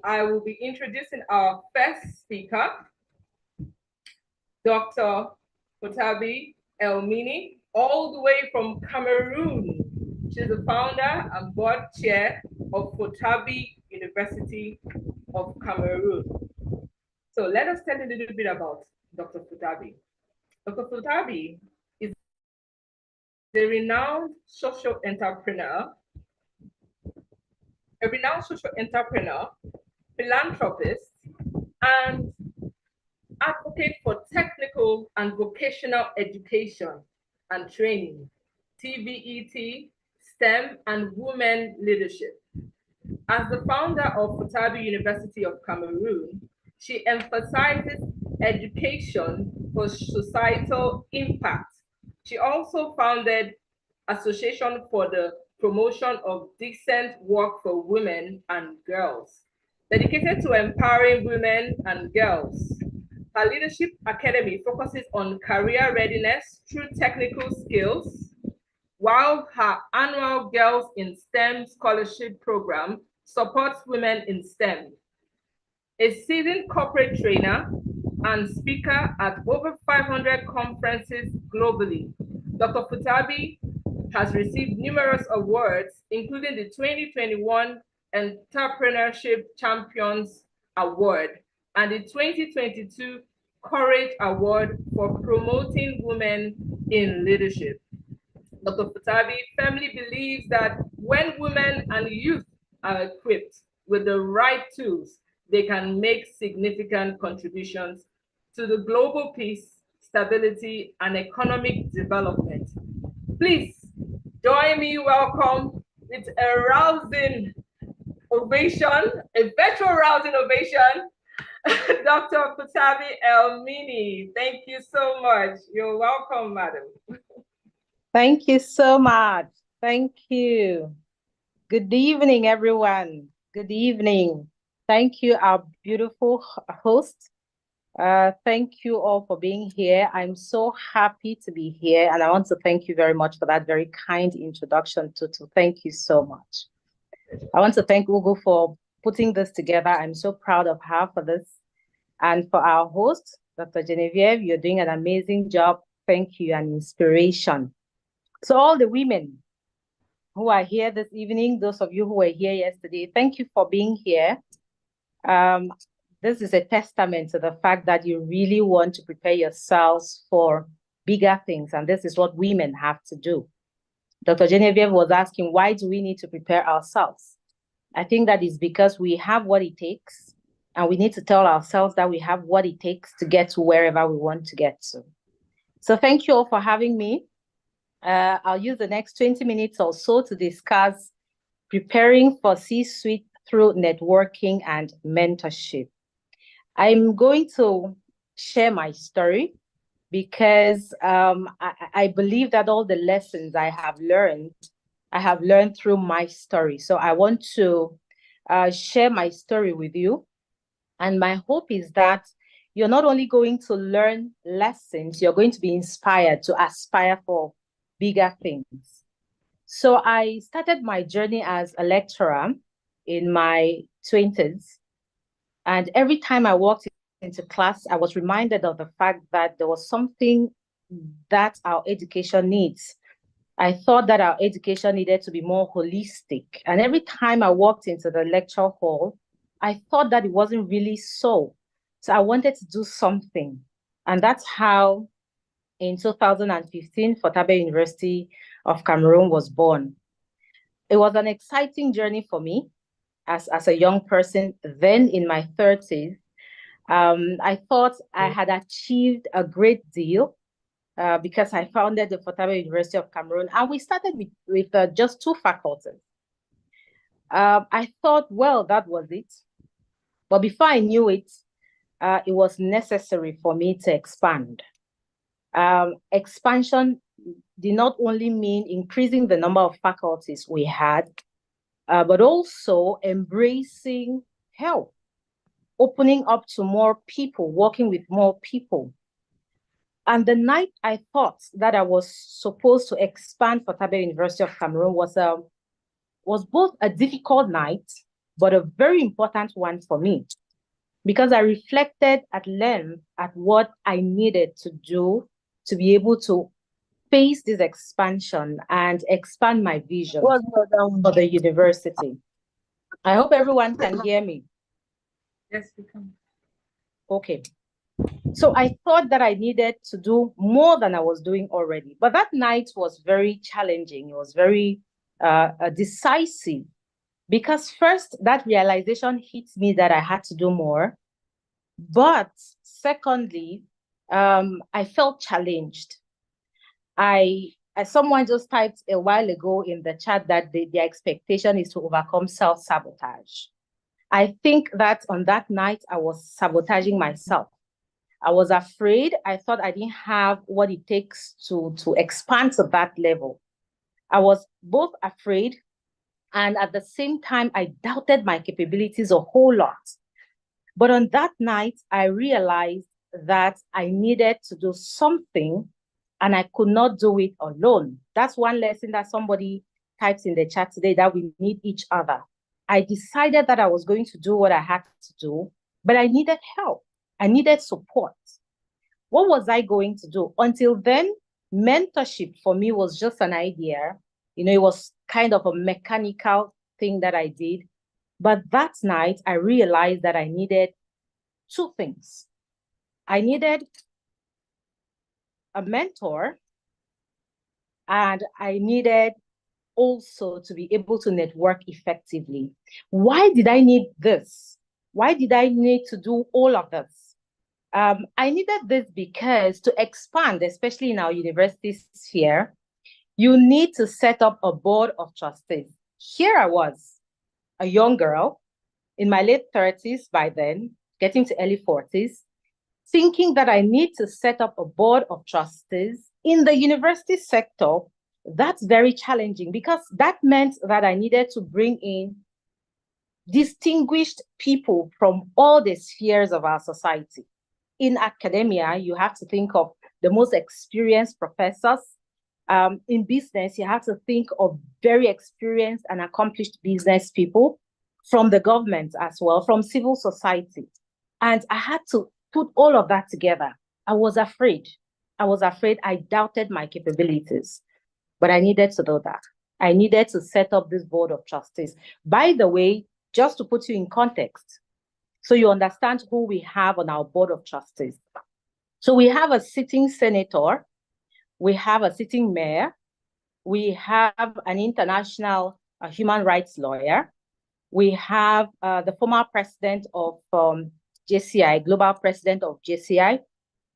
I will be introducing our first speaker, Dr. Fotabe Elmine, all the way from Cameroon. She's the founder and board chair of Fotabe University of Cameroon. So let us tell you a little bit about Dr. Fotabe. Dr. Fotabe is a renowned social entrepreneur, philanthropist, and advocate for technical and vocational education and training, TVET, STEM, and women leadership. As the founder of Fotabe University of Cameroon, she emphasizes education for societal impact. She also founded Association for the Promotion of Decent Work for Women and Girls, dedicated to empowering women and girls. Her Leadership Academy focuses on career readiness through technical skills, while her annual Girls in STEM scholarship program supports women in STEM. A seasoned corporate trainer and speaker at over 500 conferences globally, Dr. Fotabe has received numerous awards, including the 2021 Entrepreneurship Champions Award and the 2022 Courage Award for promoting women in leadership. Dr. Fotabe firmly believes that when women and youth are equipped with the right tools, they can make significant contributions to the global peace, stability, and economic development. Please join me welcome with a rousing ovation, a virtual rousing ovation, Dr. Fotabe Elmine. Thank you so much. You're welcome, madam. Thank you so much. Thank you. Good evening, everyone. Good evening. Thank you, our beautiful host. Thank you all for being here. I'm so happy to be here, and I want to thank you very much for that very kind introduction, Tutu. Thank you so much. I want to thank Ugo for putting this together. I'm so proud of her for this. And for our host, Dr. Genevieve, you're doing an amazing job. Thank you, and inspiration. So all the women who are here this evening, those of you who were here yesterday, thank you for being here. This is a testament to the fact that you really want to prepare yourselves for bigger things, and this is what women have to do. Dr. Genevieve was asking, why do we need to prepare ourselves? I think that is because we have what it takes, and we need to tell ourselves that we have what it takes to get to wherever we want to get to. So thank you all for having me. I'll use the next 20 minutes or so to discuss preparing for C-suite through networking and mentorship. I'm going to share my story because I believe that all the lessons I have learned through my story. So I want to share my story with you. And my hope is that you're not only going to learn lessons, you're going to be inspired to aspire for bigger things. So I started my journey as a lecturer in my 20s. And every time I walked into class, I was reminded of the fact that there was something that our education needs. I thought that our education needed to be more holistic. And every time I walked into the lecture hall, I thought that it wasn't really so. So I wanted to do something. And that's how in 2015, Fotabe University of Cameroon was born. It was an exciting journey for me as a young person, then in my 30s. I thought I had achieved a great deal because I founded the Fotabe University of Cameroon, and we started with just 2 faculties. I thought, well, that was it. But before I knew it, it was necessary for me to expand. Expansion did not only mean increasing the number of faculties we had, but also embracing help, opening up to more people, working with more people. And the night I thought that I was supposed to expand Fotabe University of Cameroon was both a difficult night but a very important one for me, because I reflected at length at what I needed to do to be able to face this expansion and expand my vision for the university. I hope everyone can hear me. Yes, we can. Okay. So I thought that I needed to do more than I was doing already. But that night was very challenging. It was very decisive, because first, that realization hit me that I had to do more. But secondly, I felt challenged. As someone just typed a while ago in the chat that the expectation is to overcome self-sabotage. I think that on that night, I was sabotaging myself. I was afraid. I thought I didn't have what it takes to expand to that level. I was both afraid, and at the same time, I doubted my capabilities a whole lot. But on that night, I realized that I needed to do something, and I could not do it alone. That's one lesson that somebody types in the chat today, that we need each other. I decided that I was going to do what I had to do, but I needed help. I needed support. What was I going to do? Until then, mentorship for me was just an idea. It was kind of a mechanical thing that I did. But that night, I realized that I needed two things. I needed a mentor, and I needed also to be able to network effectively. Why did I need this? Why did I need to do all of this? I needed this because to expand, especially in our university sphere, you need to set up a board of trustees. Here I was, a young girl in my late 30s by then, getting to early 40s, thinking that I need to set up a board of trustees in the university sector. That's very challenging, because that meant that I needed to bring in distinguished people from all the spheres of our society. In academia, you have to think of the most experienced professors. In business, you have to think of very experienced and accomplished business people, from the government as well, from civil society. And I had to put all of that together. I was afraid. I doubted my capabilities, but I needed to do that. I needed to set up this board of trustees. By the way, just to put you in context, so you understand who we have on our board of trustees. So we have a sitting senator, we have a sitting mayor, we have an international human rights lawyer, we have the former president of JCI, global president of JCI,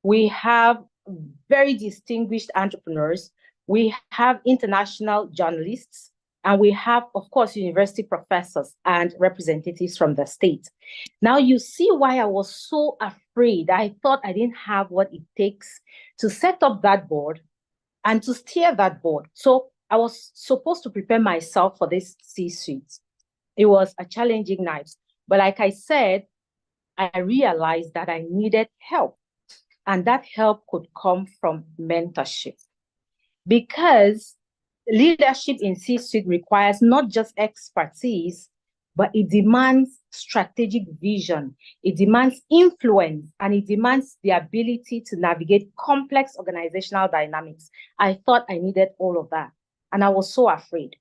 we have very distinguished entrepreneurs, we have international journalists, and we have, of course, university professors and representatives from the state. Now you see why I was so afraid. I thought I didn't have what it takes to set up that board and to steer that board. So I was supposed to prepare myself for this C-suite. It was a challenging night. But like I said, I realized that I needed help. And that help could come from mentorship. Because leadership in C-suite requires not just expertise, but it demands strategic vision, it demands influence, and it demands the ability to navigate complex organizational dynamics. I thought I needed all of that, and I was so afraid.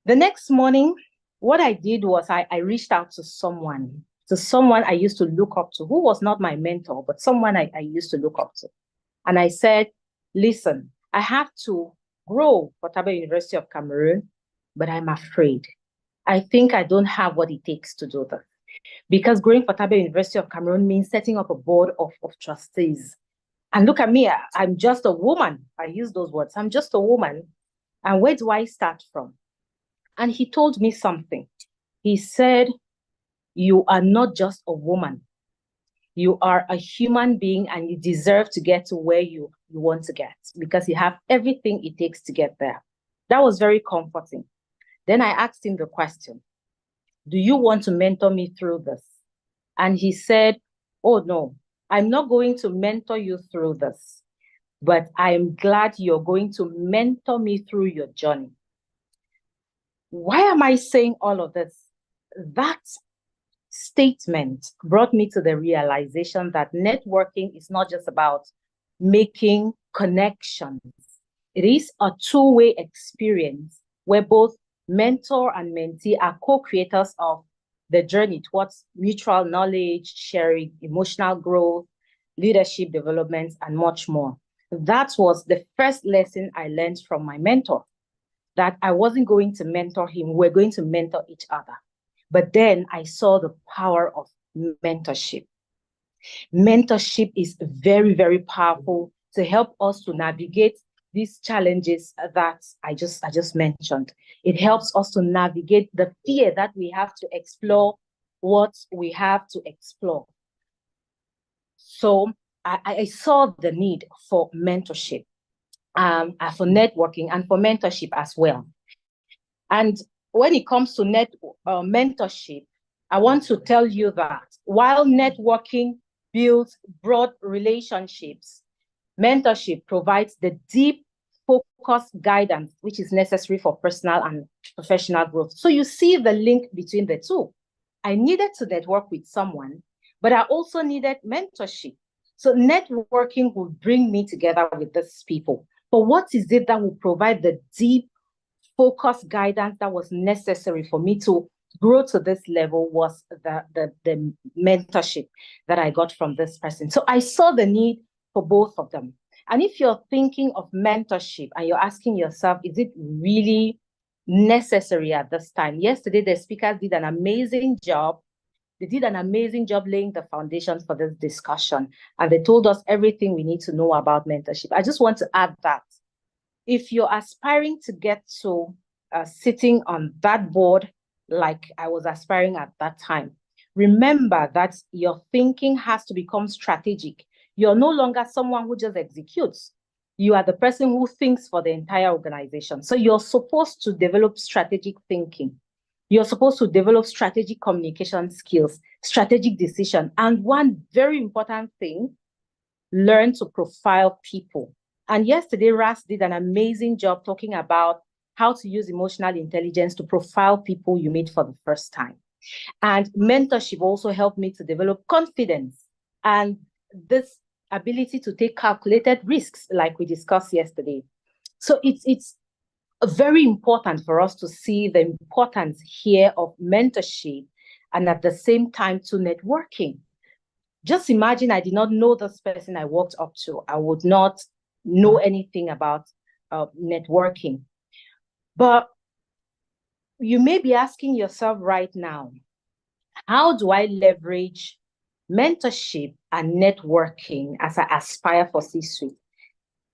The next morning, what I did was I reached out to someone I used to look up to, who was not my mentor, but someone I used to look up to. And I said, listen, I have to grow Fotabe University of Cameroon, but I'm afraid. I think I don't have what it takes to do that. Because growing Fotabe University of Cameroon means setting up a board of trustees. And look at me, I'm just a woman. I use those words. I'm just a woman. And where do I start from? And he told me something. He said, you are not just a woman. You are a human being, and you deserve to get to where you want to get, because you have everything it takes to get there. That was very comforting. Then I asked him the question, do you want to mentor me through this? And he said, oh no, I'm not going to mentor you through this, but I am glad you're going to mentor me through your journey. Why am I saying all of this? that statement brought me to the realization that networking is not just about making connections. It is a two-way experience where both mentor and mentee are co-creators of the journey towards mutual knowledge, sharing, emotional growth, leadership development, and much more. That was the first lesson I learned from my mentor, that I wasn't going to mentor him, we're going to mentor each other. But then I saw the power of mentorship. Mentorship is very, very powerful to help us to navigate these challenges that I just mentioned. It helps us to navigate the fear that we have to explore what we have to explore. So I saw the need for mentorship, for networking and for mentorship as well. And when it comes to mentorship, I want to tell you that while networking builds broad relationships, mentorship provides the deep, focused guidance which is necessary for personal and professional growth. So you see the link between the two. I needed to network with someone, but I also needed mentorship. So networking will bring me together with these people. But what is it that will provide the deep, focused guidance that was necessary for me to grow to this level was the mentorship that I got from this person. So I saw the need for both of them. And if you're thinking of mentorship and you're asking yourself, is it really necessary at this time? Yesterday, the speakers did an amazing job. They did an amazing job laying the foundations for this discussion. And they told us everything we need to know about mentorship. I just want to add that if you're aspiring to get to sitting on that board like I was aspiring at that time, remember that your thinking has to become strategic. You're no longer someone who just executes. You are the person who thinks for the entire organization. So you're supposed to develop strategic thinking. You're supposed to develop strategic communication skills, strategic decision. And one very important thing, learn to profile people. And yesterday, Ras did an amazing job talking about how to use emotional intelligence to profile people you meet for the first time. And mentorship also helped me to develop confidence and this ability to take calculated risks, like we discussed yesterday. So it's very important for us to see the importance here of mentorship and at the same time to networking. Just imagine I did not know this person I walked up to. I would not know anything about networking. But you may be asking yourself right now, how do I leverage mentorship and networking as I aspire for C-suite?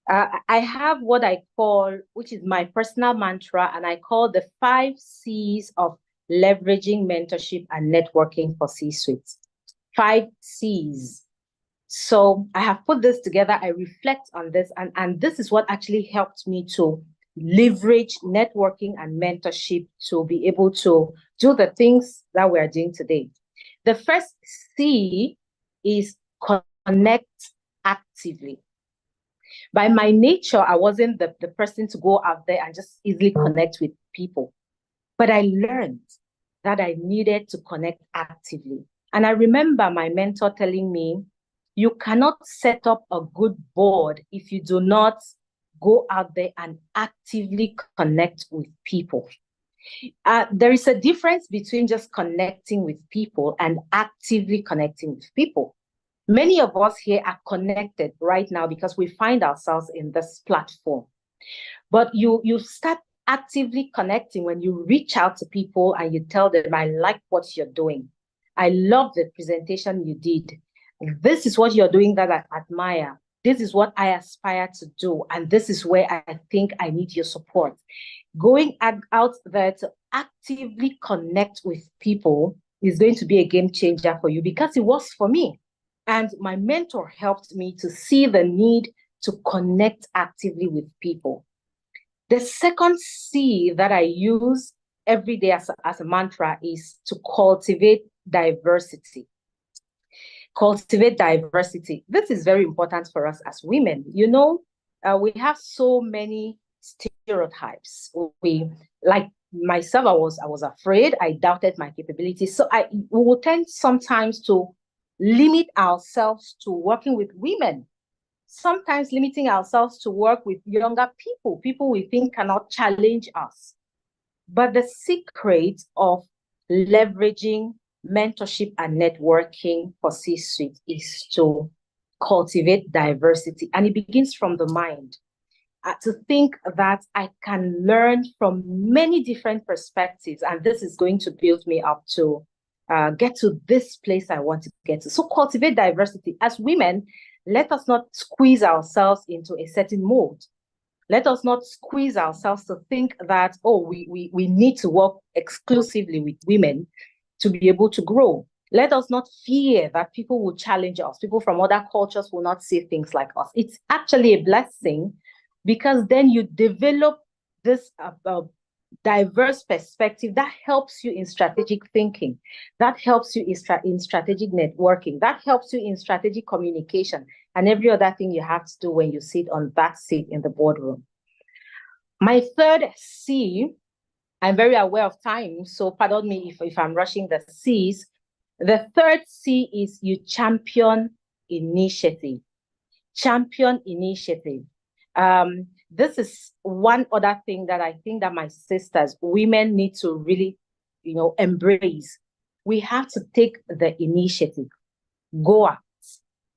I have what I call, which is my personal mantra, and I call the 5 C's of leveraging mentorship and networking for C-suite. 5 C's. So I have put this together. I reflect on this, and this is what actually helped me to leverage networking and mentorship to be able to do the things that we're doing today. The first C is connect actively. By my nature, I wasn't the person to go out there and just easily connect with people. But I learned that I needed to connect actively. And I remember my mentor telling me, you cannot set up a good board if you do not go out there and actively connect with people. There is a difference between just connecting with people and actively connecting with people. Many of us here are connected right now because we find ourselves in this platform. But you start actively connecting when you reach out to people and you tell them, I like what you're doing. I love the presentation you did. This is what you're doing that I admire. This is what I aspire to do. And this is where I think I need your support. Going out there to actively connect with people is going to be a game changer for you, because it was for me. And my mentor helped me to see the need to connect actively with people. The second C that I use every day as a mantra is to cultivate diversity. Cultivate diversity. This is very important for us as women. You know, we have so many stereotypes. We, like myself, I was afraid. I doubted my capabilities. So we will tend sometimes to limit ourselves to working with women, sometimes limiting ourselves to work with younger people we think cannot challenge us. But the secret of leveraging mentorship and networking for C-suite is to cultivate diversity. And it begins from the mind. To think that I can learn from many different perspectives, and this is going to build me up to get to this place I want to get to. So cultivate diversity. As women, let us not squeeze ourselves into a certain mold. Let us not squeeze ourselves to think that, oh, we need to work exclusively with women to be able to grow. Let us not fear that people will challenge us. People from other cultures will not see things like us. It's actually a blessing, because then you develop this diverse perspective that helps you in strategic thinking, that helps you in strategic networking, that helps you in strategic communication, and every other thing you have to do when you sit on that seat in the boardroom. My third C, I'm very aware of time, so pardon me if I'm rushing the C's. The third C is you champion initiative. Champion initiative. This is one other thing that I think that my sisters, women, need to really, embrace. We have to take the initiative, go out,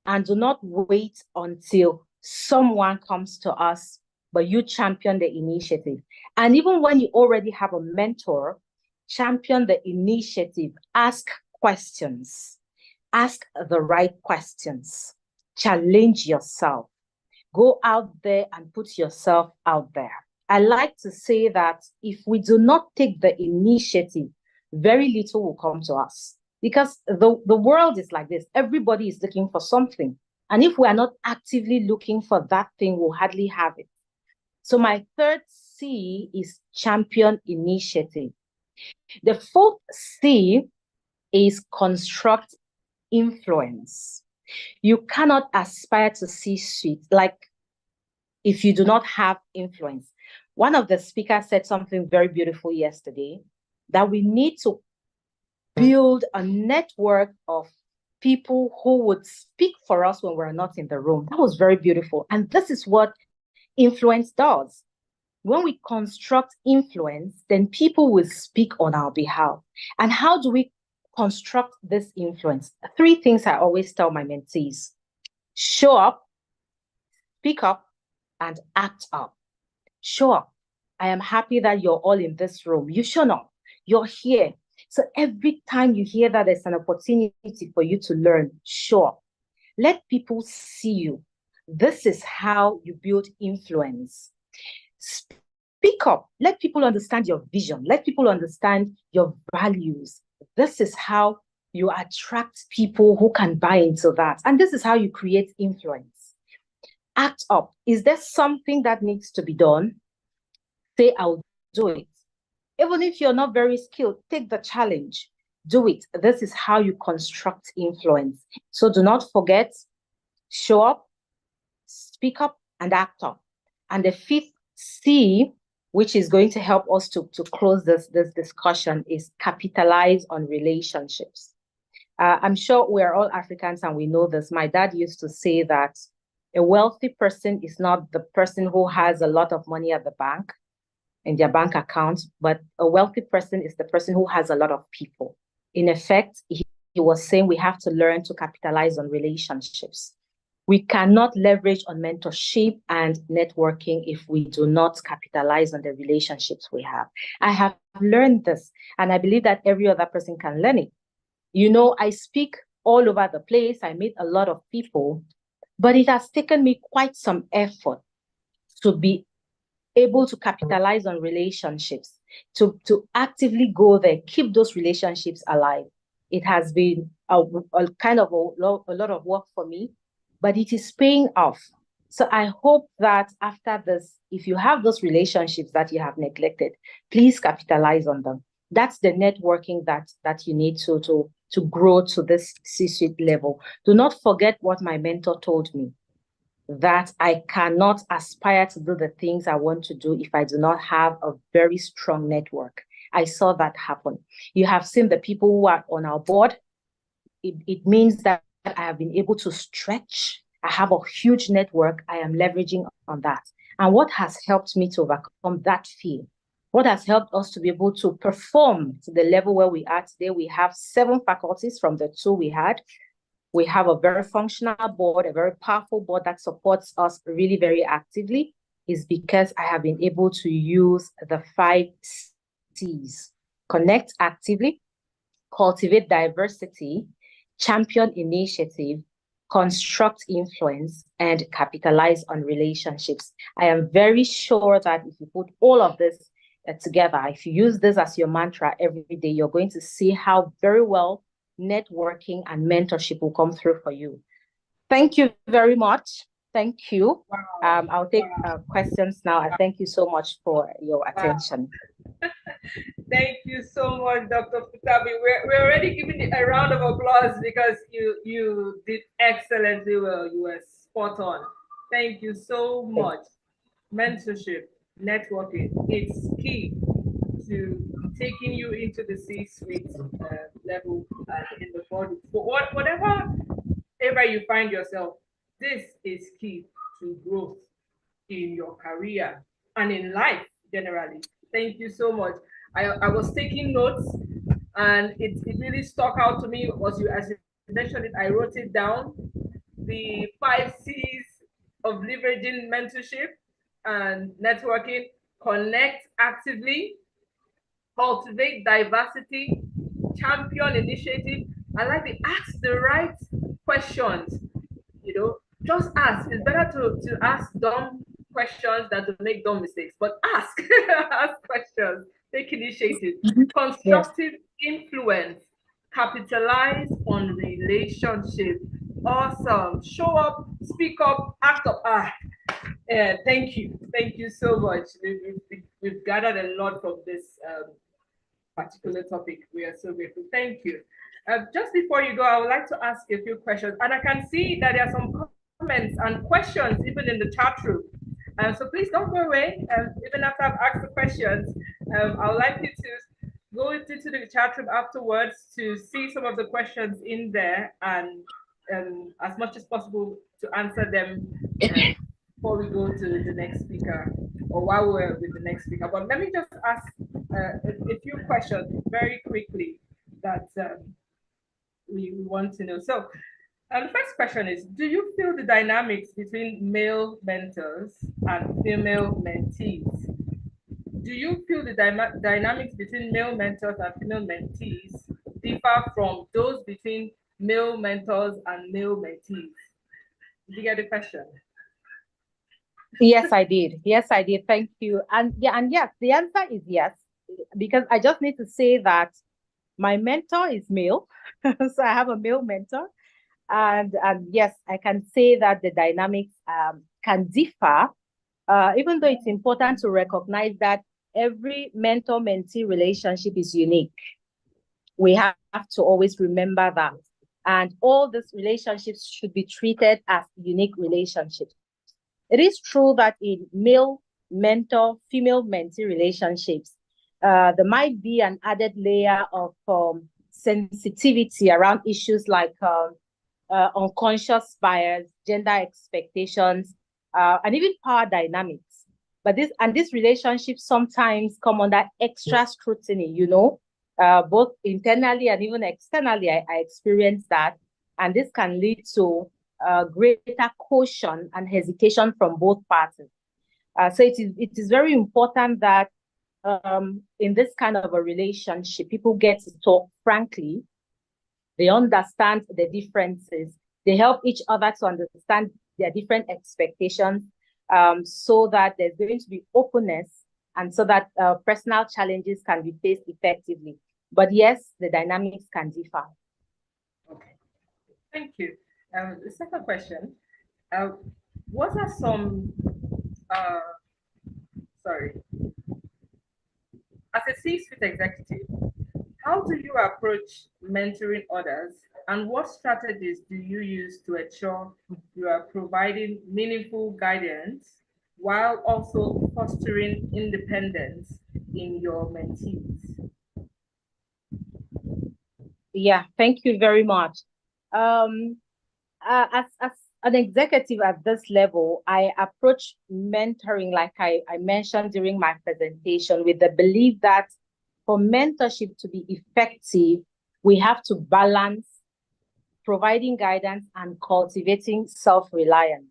and do not wait until someone comes to us, but you champion the initiative. And even when you already have a mentor, champion the initiative, ask questions, ask the right questions, challenge yourself. Go out there and put yourself out there. I like to say that if we do not take the initiative, very little will come to us, because the world is like this. Everybody is looking for something. And if we are not actively looking for that thing, we'll hardly have it. So my third C is champion initiative. The fourth C is construct influence. You cannot aspire to C-suite like if you do not have influence. One of the speakers said something very beautiful yesterday, that we need to build a network of people who would speak for us when we're not in the room. That was very beautiful. And this is what influence does. When we construct influence, then people will speak on our behalf. And how do we construct this influence? Three things I always tell my mentees: show up, speak up, and act up. Show up. I am happy that you're all in this room. You show up. You're here. So every time you hear that there's an opportunity for you to learn, show up. Let people see you. This is how you build influence. Speak up. Let people understand your vision. Let people understand your values. This is how you attract people who can buy into that. And this is how you create influence. Act up. Is there something that needs to be done? Say, I'll do it. Even if you're not very skilled, take the challenge. Do it. This is how you construct influence. So do not forget, show up, speak up, and act up. And the fifth C, which is going to help us to close this discussion, is capitalize on relationships. I'm sure we're all Africans and we know this. My dad used to say that a wealthy person is not the person who has a lot of money at the bank, in their bank account, but a wealthy person is the person who has a lot of people. In effect, he was saying we have to learn to capitalize on relationships. We cannot leverage on mentorship and networking if we do not capitalize on the relationships we have. I have learned this, and I believe that every other person can learn it. I speak all over the place. I meet a lot of people, but it has taken me quite some effort to be able to capitalize on relationships, to actively go there, keep those relationships alive. It has been a kind of a lot of work for me, but it is paying off. So I hope that after this, if you have those relationships that you have neglected, please capitalize on them. That's the networking that you need to grow to this C-suite level. Do not forget what my mentor told me, that I cannot aspire to do the things I want to do if I do not have a very strong network. I saw that happen. You have seen the people who are on our board. It means that I have been able to stretch. I have a huge network. I am leveraging on that. And what has helped me to overcome that fear? What has helped us to be able to perform to the level where we are today? We have 7 faculties from the 2 we had. We have a very functional board, a very powerful board that supports us really very actively, is because I have been able to use the 5 C's: connect actively, cultivate diversity, champion initiative, construct influence, and capitalize on relationships. I am very sure that if you put all of this together, if you use this as your mantra every day, you're going to see how very well networking and mentorship will come through for you. Thank you very much. Thank you. Wow. I'll take questions now. And thank you so much for your attention. Thank you so much, Dr. Fotabe. We're already giving a round of applause because you did excellently well. You were spot on. Thank you so much. Mentorship, networking, it's key to taking you into the C-suite level in the body. For whatever area you find yourself, this is key to growth in your career and in life generally. Thank you so much. I was taking notes and it really stuck out to me as you mentioned it. I wrote it down. The 5 C's of leveraging mentorship and networking: connect actively, cultivate diversity, champion initiative. I like to ask the right questions. You know, just ask. It's better to ask dumb questions than to make dumb mistakes, but ask. Ask questions, take initiative. Constructive influence, capitalize on relationship. Awesome. Show up, speak up, act up. Thank you so much. We've gathered a lot from this particular topic. We are so grateful. Thank you. Just before you go, I would like to ask you a few questions, and I can see that there are some comments and questions even in the chat room. So please don't go away. Even after I've asked the questions, I would like you to go into the chat room afterwards to see some of the questions in there, and as much as possible to answer them before we go to the next speaker, or while we're with the next speaker. But let me just ask a few questions very quickly that we want to know. So the first question is, do you feel the dynamics between male mentors and female mentees? Do you feel the dynamics between male mentors and female mentees differ from those between male mentors and male mentees? Did you get the question? Yes, I did. Yes, I did. Thank you. And yes, the answer is yes, because I just need to say that my mentor is male. So I have a male mentor. And yes, I can say that the dynamics can differ, even though it's important to recognize that every mentor-mentee relationship is unique. We have to always remember that. And all these relationships should be treated as unique relationships. It is true that in male mentor, female mentee relationships, there might be an added layer of sensitivity around issues like unconscious bias, gender expectations, and even power dynamics. But these relationships sometimes come under extra scrutiny, both internally and even externally. I experience that, and this can lead to greater caution and hesitation from both parties. So it is very important that in this kind of a relationship, people get to talk frankly. They understand the differences. They help each other to understand their different expectations, so that there's going to be openness, and so that personal challenges can be faced effectively. But yes, the dynamics can differ. Okay, thank you. The second question, what are some, as a C-suite executive, how do you approach mentoring others, and what strategies do you use to ensure you are providing meaningful guidance while also fostering independence in your mentees? Yeah, thank you very much. Um, as an executive at this level, I approach mentoring, like I mentioned during my presentation, with the belief that for mentorship to be effective, we have to balance providing guidance and cultivating self-reliance.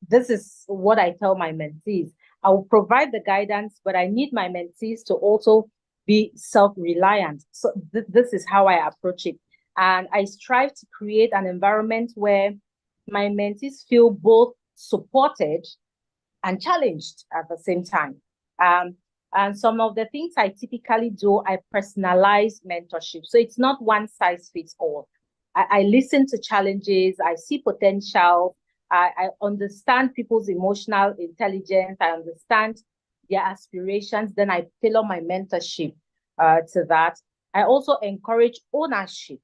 This is what I tell my mentees. I will provide the guidance, but I need my mentees to also be self-reliant. So this is how I approach it. And I strive to create an environment where my mentees feel both supported and challenged at the same time. Um, and some of the things I typically do, I personalize mentorship. So it's not one size fits all. I listen to challenges, I see potential, I understand people's emotional intelligence, I understand their aspirations, then I tailor my mentorship to that. I also encourage ownership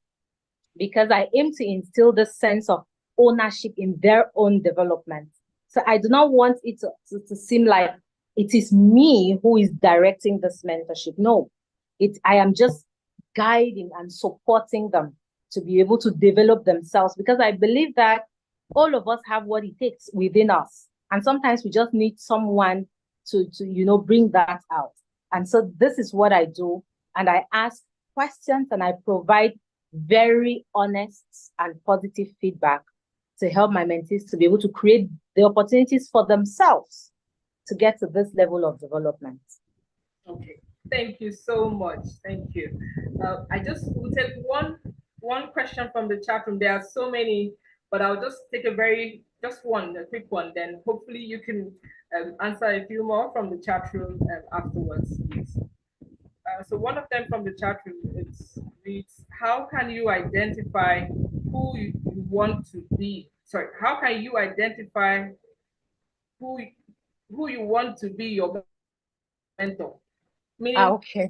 because I aim to instill this sense of ownership in their own development. So I do not want it to seem like it is me who is directing this mentorship. No, I am just guiding and supporting them to be able to develop themselves because I believe that all of us have what it takes within us. And sometimes we just need someone to bring that out. And so this is what I do. And I ask questions and I provide very honest and positive feedback to help my mentees to be able to create the opportunities for themselves to get to this level of development. Okay, thank you so much. Thank you. I just will take one question from the chat room. There are so many, but I'll just take a quick one. Then hopefully you can answer a few more from the chat room afterwards, please. So one of them from the chat room reads, "How can you identify who you want to be? Sorry, how can you identify who who you want to be your mentor?" Meaning, Okay.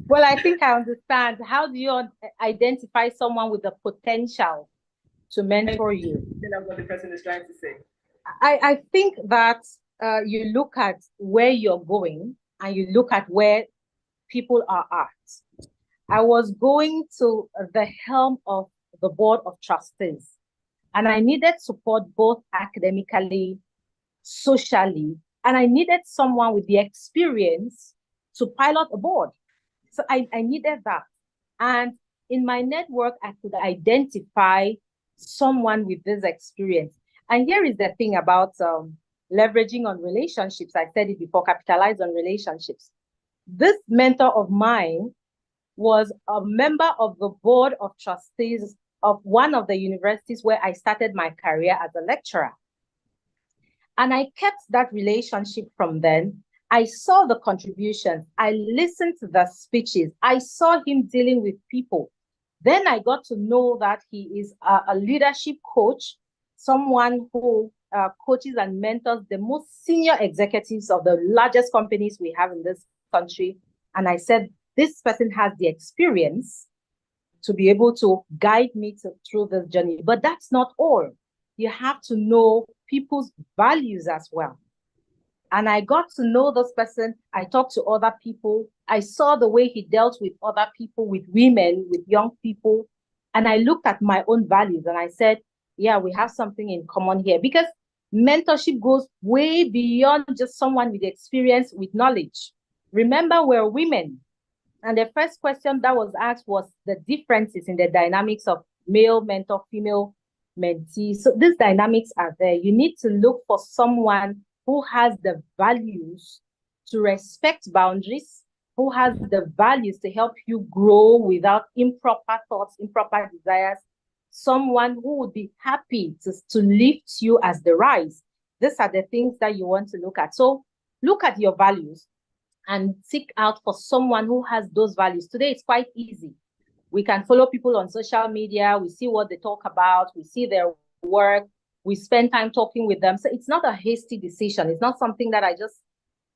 Well, I think I understand. How do you identify someone with the potential to mentor you? that's what the person is trying to say. I think that you look at where you're going and you look at where people are at. I was going to the helm of the board of trustees, and I needed support both academically, socially, and I needed someone with the experience to pilot a board. So I needed that. And in my network, I could identify someone with this experience. And here is the thing about leveraging on relationships. I said it before, capitalize on relationships. This mentor of mine was a member of the board of trustees of one of the universities where I started my career as a lecturer. And I kept that relationship from then. I saw the contributions. I listened to the speeches. I saw him dealing with people. Then I got to know that he is a leadership coach, someone who coaches and mentors the most senior executives of the largest companies we have in this country. And I said, this person has the experience to be able to guide me through this journey. But that's not all. You have to know people's values as well. And I got to know this person. I talked to other people. I saw the way he dealt with other people, with women, with young people. And I looked at my own values and I said, yeah, we have something in common here. Because mentorship goes way beyond just someone with experience, with knowledge. Remember, we're women. And the first question that was asked was the differences in the dynamics of male mentor, female mentee. So these dynamics are there. You need to look for someone who has the values to respect boundaries, who has the values to help you grow without improper thoughts, improper desires, someone who would be happy to lift you as the rise. These are the things that you want to look at. So look at your values and seek out for someone who has those values. Today, it's quite easy. We can follow people on social media. We see what they talk about. We see their work. We spend time talking with them. So it's not a hasty decision. It's not something that I just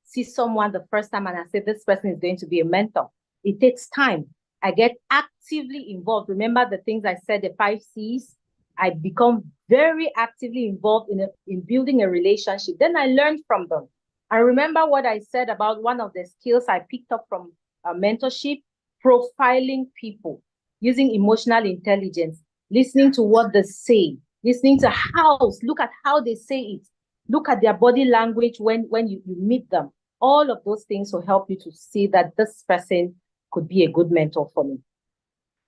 see someone the first time and I say, this person is going to be a mentor. It takes time. I get actively involved. Remember the things I said, the 5 C's? I become very actively involved in building a relationship. Then I learn from them. I remember what I said about one of the skills I picked up from mentorship, profiling people, using emotional intelligence, listening to what they say, listening to look at how they say it, look at their body language when you meet them. All of those things will help you to see that this person could be a good mentor for me.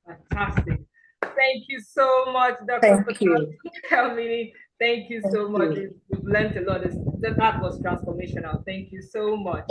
Fantastic. Thank you so much, Dr. Fotabe Elmine. Thank you so much. We've learned a lot. That was transformational. Thank you so much.